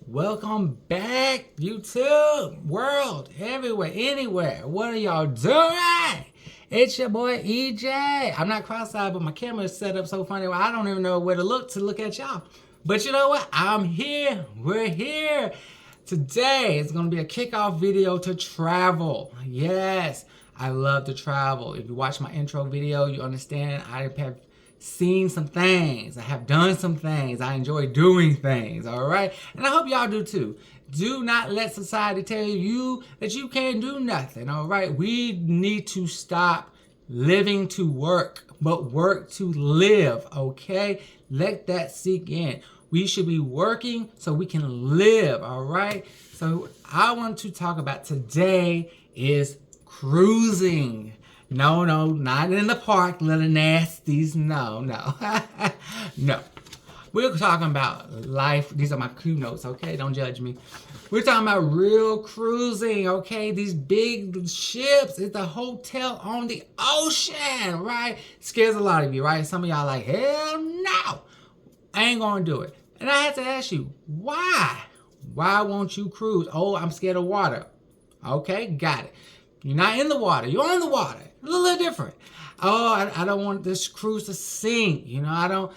Welcome back, YouTube, world, everywhere, anywhere. What are y'all doing? It's your boy EJ. I'm not cross-eyed, but my camera is set up so funny where I don't even know where to look at y'all. But you know what? I'm here. We're here. Today is going to be a kickoff video to travel. Yes, I love to travel. If you watch my intro video, you understand I have seen some things. I have done some things. I enjoy doing things, all right? And I hope y'all do too. Do not let society tell you that you can't do nothing, all right? We need to stop living to work, but work to live, okay? Let that sink in. We should be working so we can live, all right? So I want to talk about today is cruising. No, not in the park, little nasties. No. No. We're talking about life. These are my cue notes, okay? Don't judge me. We're talking about real cruising, okay? These big ships. It's a hotel on the ocean, right? Scares a lot of you, right? Some of y'all like, hell no. I ain't gonna do it. And I had to ask you, why? Why won't you cruise? Oh, I'm scared of water. Okay, got it. You're not in the water. You're on the water. A little different. Oh, I don't want this cruise to sink. You know,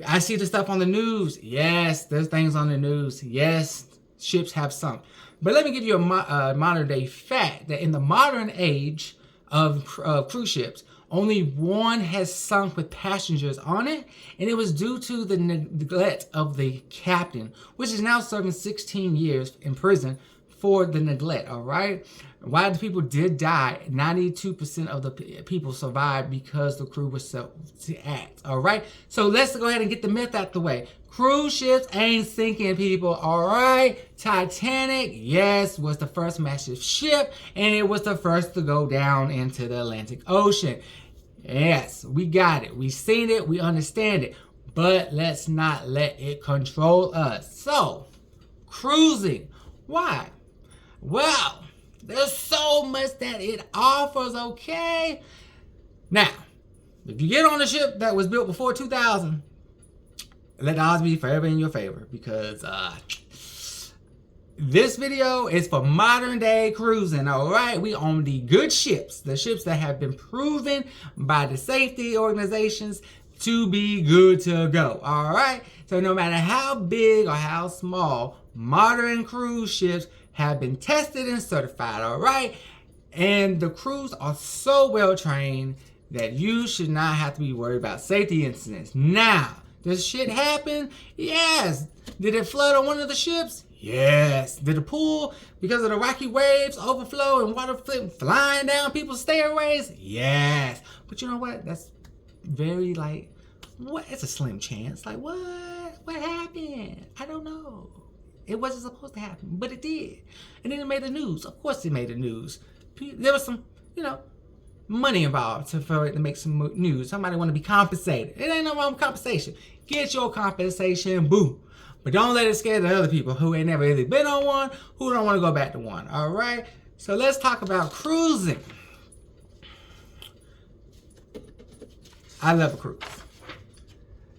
I see the stuff on the news. Yes, there's things on the news. Yes, ships have sunk. But let me give you a modern day fact that in the modern age of cruise ships, only one has sunk with passengers on it, and it was due to the neglect of the captain, which is now serving 16 years in prison for the neglect, all right? While the people did die, 92% of the people survived because the crew was so act, all right? So let's go ahead and get the myth out the way. Cruise ships ain't sinking, people, all right? Titanic, yes, was the first massive ship, and it was the first to go down into the Atlantic Ocean. Yes, we got it. We seen it. We understand it. But let's not let it control us. So, cruising. Why? Well, there's so much that it offers, okay? Now, if you get on a ship that was built before 2000, let the odds be forever in your favor, because this video is for modern day cruising, all right? We own the good ships, the ships that have been proven by the safety organizations to be good to go, all right? So no matter how big or how small, modern cruise ships have been tested and certified, all right? And the crews are so well trained that you should not have to be worried about safety incidents. Now, does shit happen? Yes. Did it flood on one of the ships? Yes. Did the pool, because of the rocky waves, overflow and water flying down people's stairways? Yes. But you know what? That's very what? It's a slim chance. Like, what? What happened? I don't know. It wasn't supposed to happen, but it did. And then it made the news. Of course it made the news. There was some, money involved for it to make some news. Somebody want to be compensated. It ain't no wrong with compensation. Get your compensation, boo. But don't let it scare the other people who ain't never really been on one, who don't want to go back to one, all right? So let's talk about cruising. I love a cruise.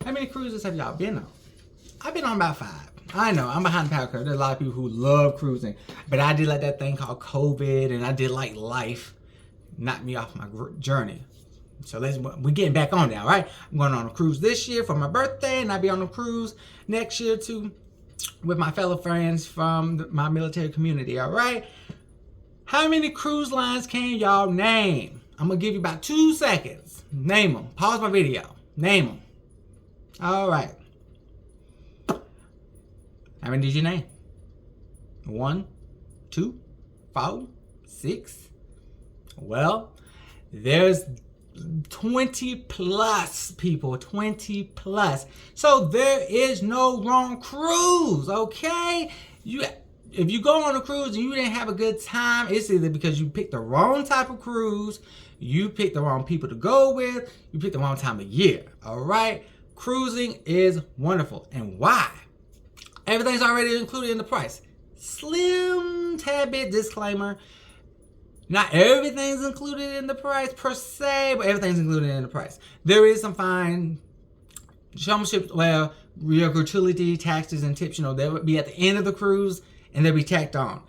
How many cruises have y'all been on? I've been on about 5. I know, I'm behind the power curve. There's a lot of people who love cruising. But I did like that thing called COVID, and I did like life knock me off my journey. So we're getting back on now, right? I'm going on a cruise this year for my birthday, and I'll be on a cruise next year too with my fellow friends from my military community, all right? How many cruise lines can y'all name? I'm going to give you about 2 seconds. Name them. Pause my video. Name them. All right. How many did you name? 1, 2, 4, 6. Well, there's 20 plus people, 20 plus. So there is no wrong cruise, okay? If you go on a cruise and you didn't have a good time, it's either because you picked the wrong type of cruise, you picked the wrong people to go with, you picked the wrong time of year, all right? Cruising is wonderful. And why? Everything's already included in the price. Slim tad bit disclaimer. Not everything's included in the price per se, but everything's included in the price. There is some fine ships, well, your gratuity, taxes, and tips, they would be at the end of the cruise and they'll be tacked on.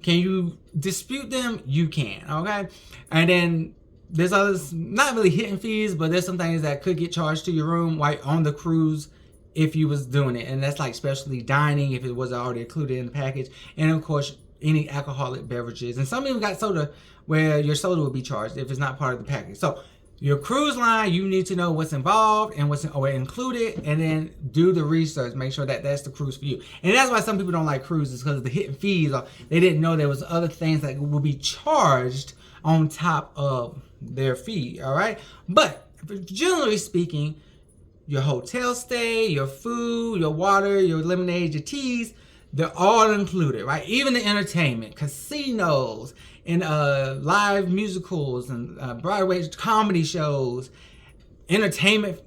Can you dispute them? You can, okay? And then there's others, not really hidden fees, but there's some things that could get charged to your room while on the cruise if you was doing it. And that's like specialty dining if it was already included in the package. And of course, any alcoholic beverages. And some even got soda where your soda will be charged if it's not part of the package. So your cruise line, you need to know what's involved and what's included, and then do the research. Make sure that that's the cruise for you. And that's why some people don't like cruises, because of the hidden fees, or they didn't know there was other things that will be charged on top of their fee, all right? But generally speaking, your hotel stay, your food, your water, your lemonade, your teas, they're all included, right? Even the entertainment, casinos, and live musicals and Broadway comedy shows, entertainment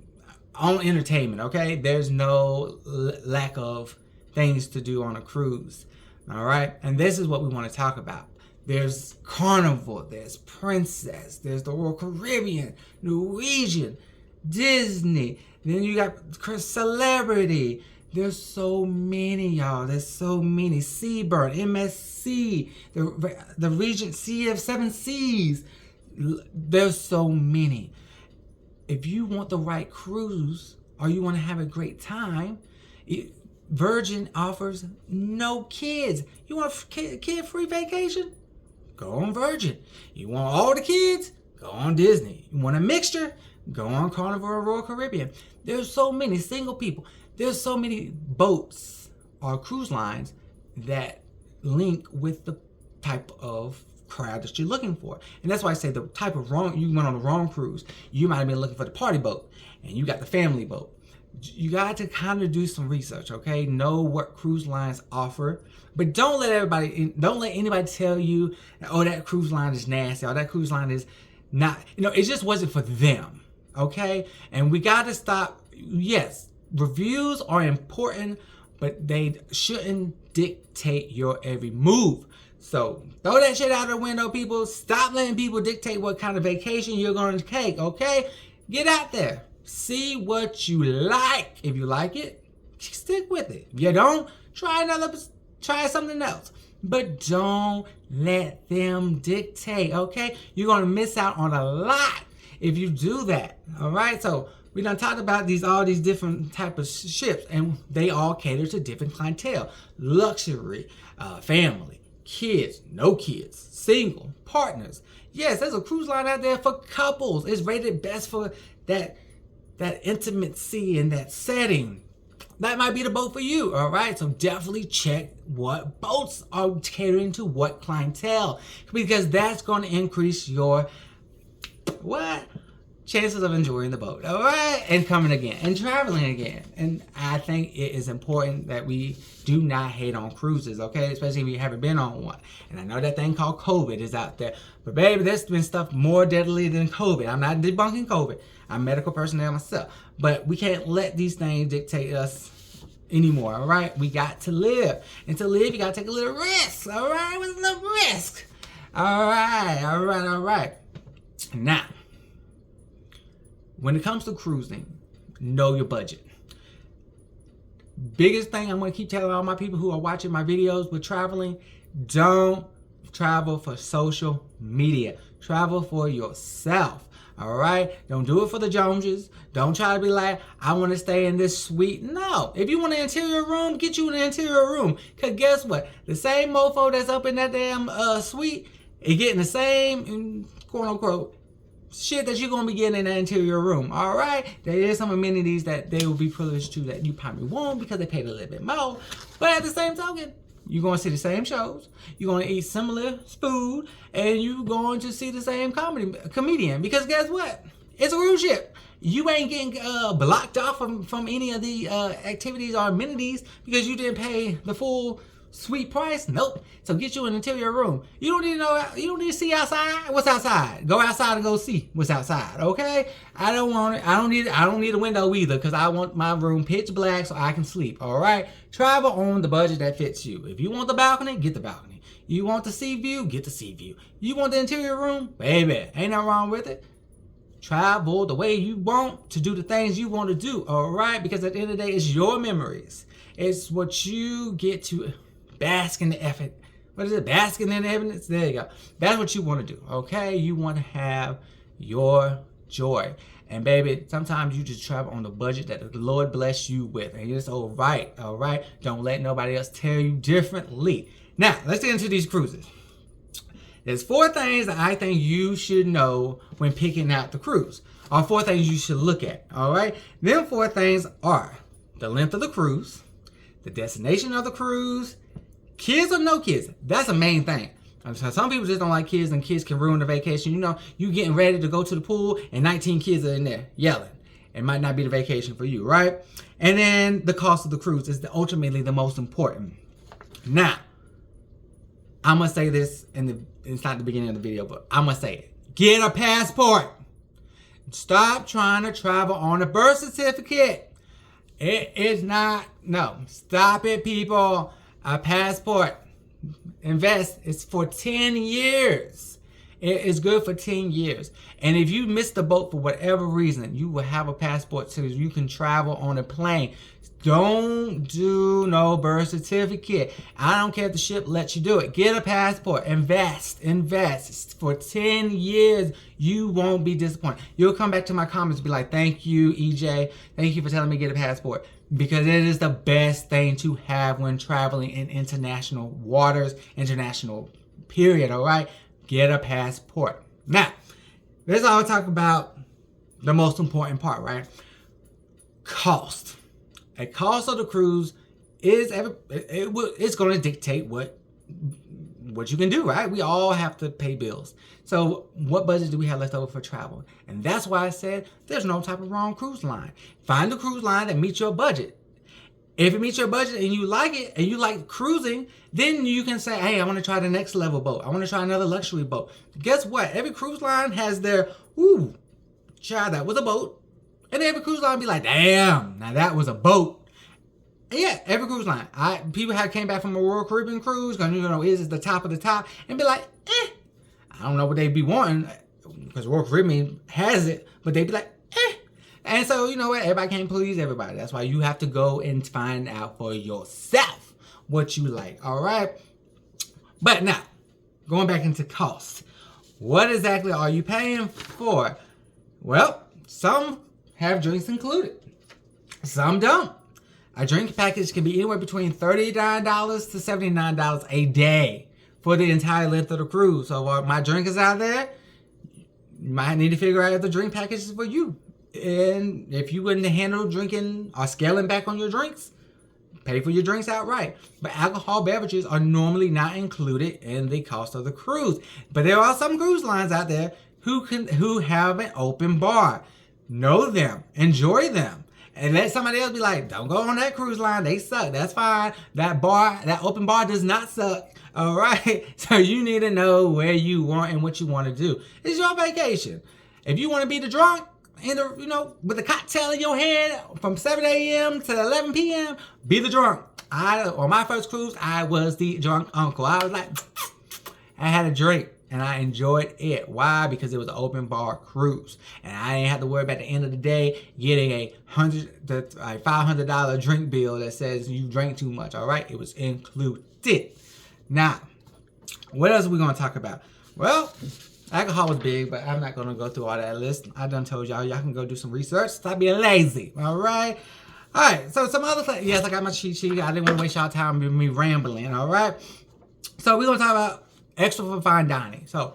on entertainment, okay? There's no lack of things to do on a cruise, all right? And this is what we want to talk about. There's Carnival, there's Princess, there's the Royal Caribbean, Norwegian, Disney, then you got Celebrity. There's so many, y'all. There's so many. Seabird, MSC, the Regent CF 7 Seas. There's so many. If you want the right cruise or you want to have a great time, Virgin offers no kids. You want a kid-free vacation? Go on Virgin. You want all the kids? Go on Disney. You want a mixture? Go on Carnival or Royal Caribbean. There's so many single people. There's so many boats or cruise lines that link with the type of crowd that you're looking for. And that's why I say the type of you went on the wrong cruise. You might have been looking for the party boat and you got the family boat. You got to kind of do some research, okay? Know what cruise lines offer, but don't let anybody tell you, oh, that cruise line is nasty, or that cruise line is not, it just wasn't for them, okay? And we got to stop, yes, reviews are important, but they shouldn't dictate your every move. So throw that shit out the window, people. Stop letting people dictate what kind of vacation you're going to take, okay? Get out there. See what you like. If you like it, stick with it. If you don't, try something else. But don't let them dictate, okay? You're going to miss out on a lot if you do that, all right? So we done talked about all these different type of ships, and they all cater to different clientele. Luxury, family, kids, no kids, single, partners. Yes, there's a cruise line out there for couples. It's rated best for that intimacy and that setting. That might be the boat for you, all right? So definitely check what boats are catering to what clientele, because that's going to increase your chances of enjoying the boat, all right? And coming again and traveling again. And I think it is important that we do not hate on cruises, okay? Especially if you haven't been on one. And I know that thing called COVID is out there, but baby, there's been stuff more deadly than COVID. I'm not debunking COVID. I'm a medical personnel myself, but we can't let these things dictate us anymore, all right? We got to live. And to live, you got to take a little risk, all right? With a little risk. All right. Now, when it comes to cruising, know your budget. Biggest thing I'm going to keep telling all my people who are watching my videos with traveling, don't travel for social media. Travel for yourself. All right? Don't do it for the Joneses. Don't try to be like, I want to stay in this suite. No. If you want an interior room, get you an interior room. Because guess what? The same mofo that's up in that damn suite is getting the same, quote unquote, shit that you're going to be getting in the interior room. All right? There is some amenities that they will be privileged to that you probably won't because they paid a little bit more. But at the same token, you're going to see the same shows. You're going to eat similar food. And you're going to see the same comedian. Because guess what? It's a cruise ship. You ain't getting blocked off from any of the activities or amenities because you didn't pay the full suite price. Nope. So get you an interior room. You don't need to know. You don't need to see outside. What's outside? Go outside and go see what's outside. Okay. I don't want it. I don't need a window either because I want my room pitch black so I can sleep. All right. Travel on the budget that fits you. If you want the balcony, get the balcony. You want the sea view, get the sea view. You want the interior room, baby, ain't nothing wrong with it. travel the way you want, to do the things you want to do, all right? Because at the end of the day, it's your memories. It's what you get to bask in the effort. What is it? Basking in the evidence? There you go. That's what you want to do, okay? You want to have your joy. And baby, sometimes you just travel on the budget that the Lord bless you with. And it's all right, all right? Don't let nobody else tell you differently. Now, let's get into these cruises. There's 4 things that I think you should know when picking out the cruise. Or 4 things you should look at, all right? Them 4 things are the length of the cruise, the destination of the cruise, kids or no kids. That's the main thing. Some people just don't like kids, and kids can ruin the vacation. You know, you getting ready to go to the pool and 19 kids are in there yelling. It might not be the vacation for you, right? And then the cost of the cruise is ultimately the most important. Now, I'm going to say this, it's not the beginning of the video, but I'm going to say it. Get a passport. Stop trying to travel on a birth certificate. It is not, no. Stop it, people. A passport. Invest. It's for 10 years. It is good for 10 years. And if you miss the boat for whatever reason, you will have a passport so you can travel on a plane. Don't do no birth certificate. I don't care if the ship lets you do it. Get a passport. Invest. Invest. For 10 years, you won't be disappointed. You'll come back to my comments and be like, thank you, EJ. Thank you for telling me to get a passport. Because it is the best thing to have when traveling in international waters, international period, all right? Get a passport. Now, let's all talk about the most important part, right? Cost. A cost of the cruise is it's going to dictate what you can do, right? We all have to pay bills. So what budget do we have left over for travel? And that's why I said there's no type of wrong cruise line. Find a cruise line that meets your budget. If it meets your budget and you like it and you like cruising, then you can say, hey, I want to try the next level boat. I want to try another luxury boat. Guess what? Every cruise line has their, ooh, child, that was a boat. And every cruise line be like, damn, now that was a boat. And yeah, every cruise line. People have came back from a Royal Caribbean cruise, because you know, is the top of the top, and be like, I don't know what they be wanting, because Royal Caribbean has it, but they be like, And so, you know what, everybody can't please everybody. That's why you have to go and find out for yourself what you like, all right? But now, going back into cost, what exactly are you paying for? Well, some have drinks included. Some don't. A drink package can be anywhere between $39 to $79 a day for the entire length of the cruise. So my drinkers out there, you might need to figure out if the drink package is for you. And if you wouldn't handle drinking or scaling back on your drinks, pay for your drinks outright. But alcohol beverages are normally not included in the cost of the cruise. But there are some cruise lines out there who have an open bar. Know them, enjoy them, and let somebody else be like, don't go on that cruise line, they suck. That's fine. That open bar does not suck. All right. So you need to know where you want and what you want to do. It's your vacation. If you want to be the drunk, with a cocktail in your hand from 7 a.m. to 11 p.m., be the drunk. On my first cruise, I was the drunk uncle. I was like, I had a drink. And I enjoyed it. Why? Because it was an open bar cruise. And I didn't have to worry about the end of the day getting a $500 drink bill that says you drank too much. All right? It was included. Now, what else are we going to talk about? Well, alcohol was big, but I'm not going to go through all that list. I done told y'all. Y'all can go do some research. Stop being lazy. All right? All right. So some other things. Yes, I got my cheat sheet. I didn't want to waste y'all time with me rambling. All right? So we're going to talk about extra for fine dining. So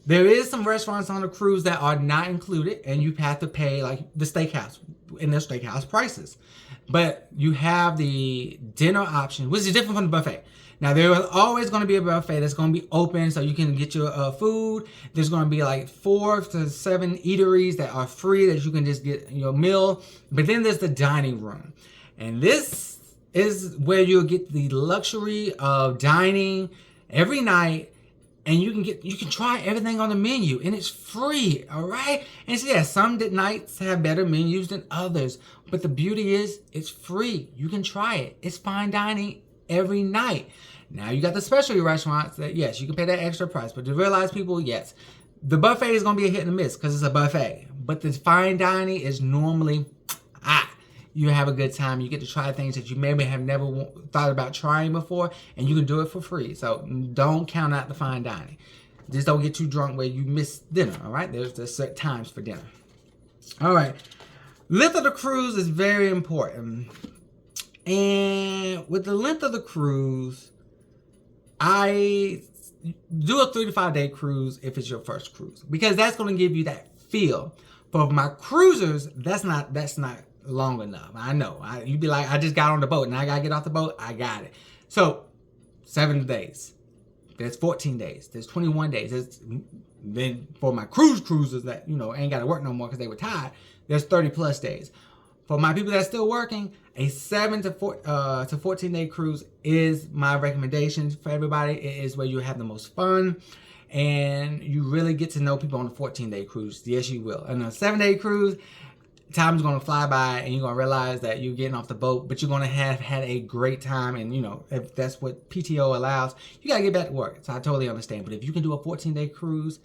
there is some restaurants on the cruise that are not included, and you have to pay like the steakhouse in their steakhouse prices. But you have the dinner option, which is different from the buffet. Now there is always going to be a buffet that's going to be open, so you can get your food. There's going to be like 4 to 7 eateries that are free that you can just get your meal. But then there's the dining room, and this is where you'll get the luxury of dining every night. And you can try everything on the menu, and it's free, all right? And so, yeah, some nights have better menus than others, but the beauty is it's free. You can try it. It's fine dining every night. Now, you got the specialty restaurants that, yes, you can pay that extra price, but to realize people, yes, The buffet is going to be a hit and a miss because it's a buffet. But the fine dining is normally, you have a good time. You get to try things that you maybe have never thought about trying before, and you can do it for free. So don't count out the fine dining. Just don't get too drunk where you miss dinner, all right? There's set times for dinner. All right. Length of the cruise is very important. And with the length of the cruise, I do a 3 to 5 day cruise if it's your first cruise, because that's going to give you that feel. For my cruisers, that's not long enough. I know. You'd be like, I just got on the boat and I got to get off the boat. I got it. So 7 days. There's 14 days. There's 21 days. Then for my cruisers that, ain't got to work no more because they were tired, there's 30 plus days. For my people that are still working, a 7 to 14 day cruise is my recommendation for everybody. It is where you have the most fun, and you really get to know people on a 14-day cruise. Yes, you will. And on a 7-day cruise, time is going to fly by, and you're going to realize that you're getting off the boat, but you're going to have had a great time. And, if that's what PTO allows, you got to get back to work. So I totally understand. But if you can do a 14-day cruise,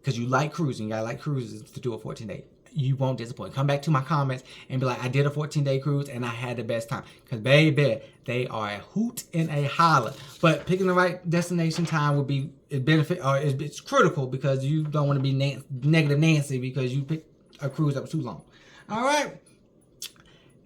because you like cruising, you got to like cruises to do a 14-day, you won't disappoint. Come back to my comments and be like, I did a 14-day cruise and I had the best time. Because, baby, they are a hoot and a holler. But picking the right destination time would be it's critical, because you don't want to be negative Nancy because you picked a cruise that was too long. All right.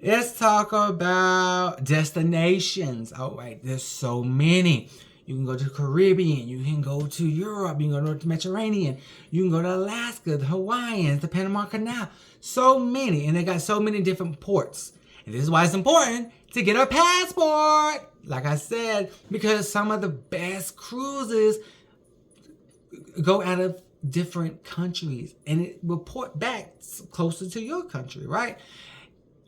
Let's talk about destinations. All right. There's so many. You can go to the Caribbean. You can go to Europe. You can go to the Mediterranean. You can go to Alaska, the Hawaiians, the Panama Canal. So many. And they got so many different ports. And this is why it's important to get a passport. Like I said, because some of the best cruises go out of different countries. And it will port back closer to your country, right?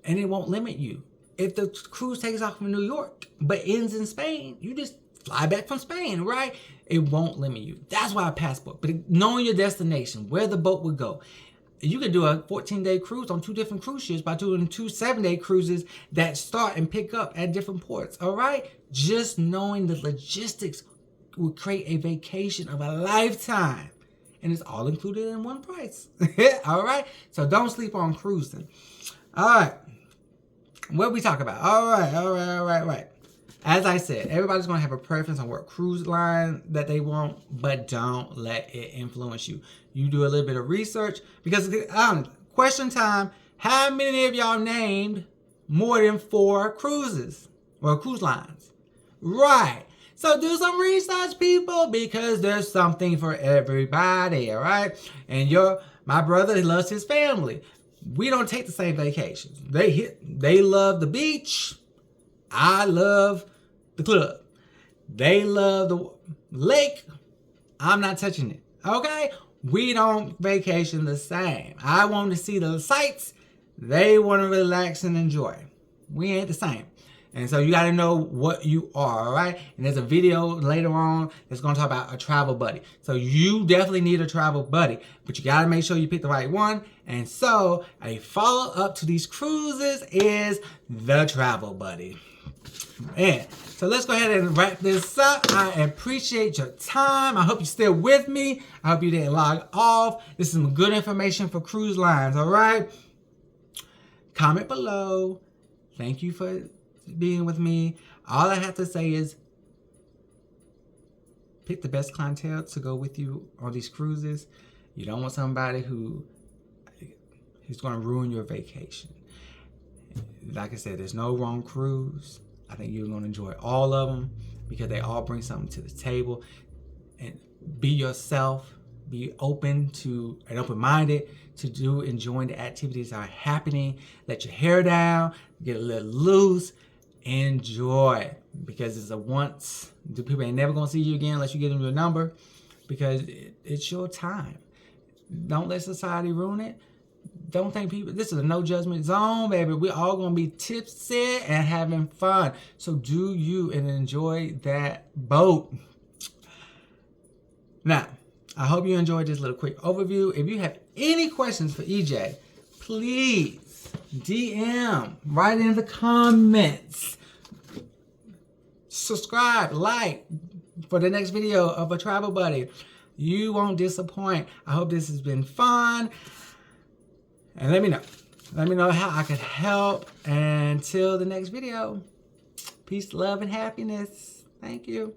And it won't limit you. If the cruise takes off from New York but ends in Spain, you just fly back from Spain, right? It won't limit you. That's why a passport. But knowing your destination, where the boat would go. You could do a 14-day cruise on 2 different cruise ships by doing 2 7-day cruises that start and pick up at different ports, all right? Just knowing the logistics will create a vacation of a lifetime. And it's all included in one price, all right? So don't sleep on cruising. All right. What we talk about? All right. As I said, everybody's going to have a preference on what cruise line that they want, but don't let it influence you. You do a little bit of research, because question time, how many of y'all named more than 4 cruises or cruise lines? Right. So do some research, people, because there's something for everybody, all right? And my brother, he loves his family. We don't take the same vacations. They love the beach. I love the club. They love the lake. I'm not touching it. Okay? We don't vacation the same. I want to see the sights. They want to relax and enjoy. We ain't the same. And so you got to know what you are, all right? And there's a video later on that's going to talk about a travel buddy. So you definitely need a travel buddy, but you got to make sure you pick the right one. And so a follow-up to these cruises is the travel buddy. And so let's go ahead and wrap this up. I appreciate your time. I hope you're still with me. I hope you didn't log off. This is some good information for cruise lines, all right? Comment below. Thank you for being with me. All I have to say is pick the best clientele to go with you on these cruises. You don't want somebody who's going to ruin your vacation. Like I said, there's no wrong cruise. I think you're going to enjoy all of them because they all bring something to the table. And be yourself. Be open to and open-minded to enjoying the activities that are happening. Let your hair down. Get a little loose. Enjoy, because it's a once. The people ain't never gonna see you again unless you give them your number, because it's your time. Don't let society ruin it. Don't think people. This is a no judgment zone, baby. We're all gonna be tipsy and having fun. So do you and enjoy that boat. Now, I hope you enjoyed this little quick overview. If you have any questions for EJ, please DM, write in the comments, subscribe, like for the next video of a travel buddy. You won't disappoint. I hope this has been fun. And let me know. Let me know how I could help. And until the next video, peace, love, and happiness. Thank you.